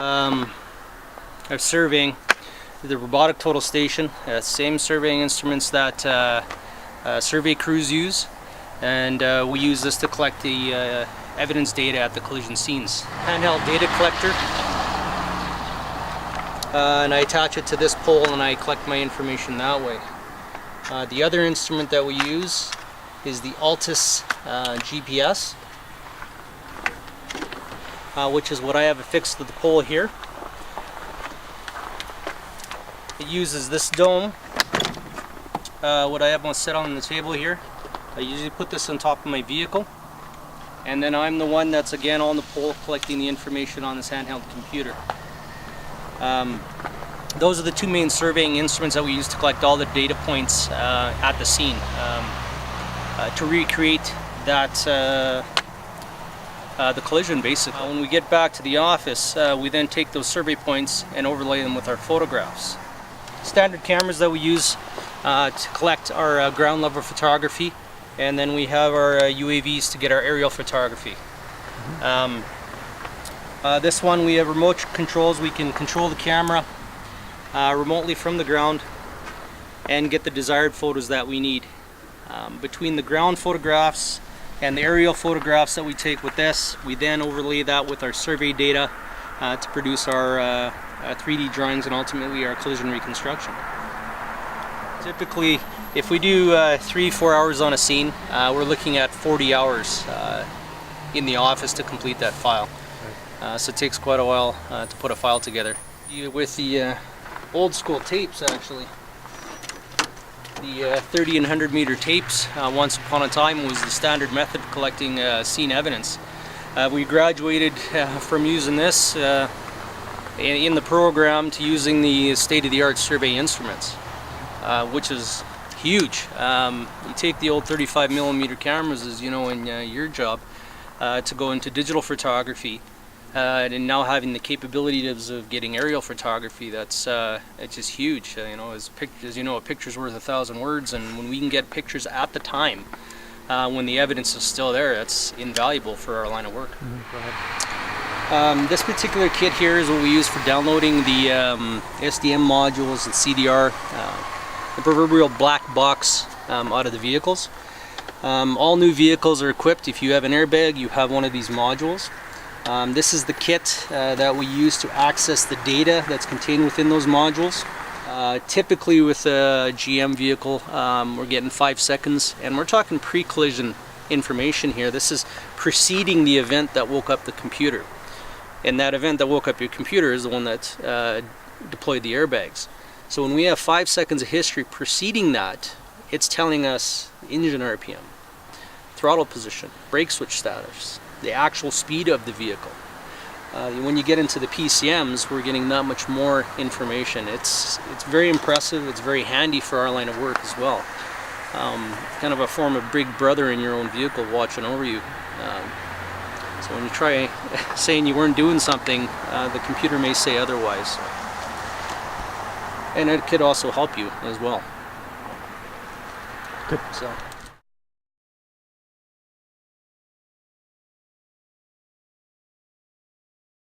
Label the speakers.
Speaker 1: of surveying, the robotic total station, same surveying instruments that survey crews use, and we use this to collect the evidence data at the collision scenes. Handheld data collector, and I attach it to this pole and I collect my information that way. The other instrument that we use is the Altus GPS, which is what I have affixed to the pole here. It uses this dome, what I have on set on the table here. I usually put this on top of my vehicle, and then I'm the one that's again on the pole collecting the information on this handheld computer. Those are the two main surveying instruments that we use to collect all the data points at the scene, to recreate that the collision basically. When we get back to the office, we then take those survey points and overlay them with our photographs. Standard cameras that we use to collect our ground level photography, and then we have our UAVs to get our aerial photography. This one we have remote controls. We can control the camera remotely from the ground and get the desired photos that we need. Between the ground photographs and the aerial photographs that we take with this, we then overlay that with our survey data to produce our 3D drawings and ultimately our collision reconstruction. Typically, if we do 3-4 hours on a scene, we're looking at 40 hours in the office to complete that file. So it takes quite a while to put a file together. With the old school tapes, actually, the 30 and 100 meter tapes, once upon a time was the standard method of collecting scene evidence. We graduated from using this in the program to using the state-of-the-art survey instruments, which is huge. You take the old 35mm cameras, as you know in your job, to go into digital photography, and now having the capabilities of getting aerial photography, that's it's just huge. You know, as you know, a picture's worth 1,000 words, and when we can get pictures at the time, when the evidence is still there, that's invaluable for our line of work.
Speaker 2: Go ahead.
Speaker 1: This particular kit here is what we use for downloading the SDM modules and CDR, the proverbial black box out of the vehicles. All new vehicles are equipped. If you have an airbag, you have one of these modules. This is the kit that we use to access the data that's contained within those modules. Typically with a GM vehicle, we're getting 5 seconds, and we're talking pre-collision information here. This is preceding the event that woke up the computer. And that event that woke up your computer is the one that deployed the airbags. So when we have 5 seconds of history preceding that, it's telling us engine RPM, throttle position, brake switch status, the actual speed of the vehicle. When you get into the PCMs, we're getting that much more information. It's very impressive. It's very handy for our line of work as well. Kind of a form of big brother in your own vehicle watching over you. So when you try saying you weren't doing something, the computer may say otherwise. And it could also help you as well.
Speaker 2: Good.
Speaker 1: So.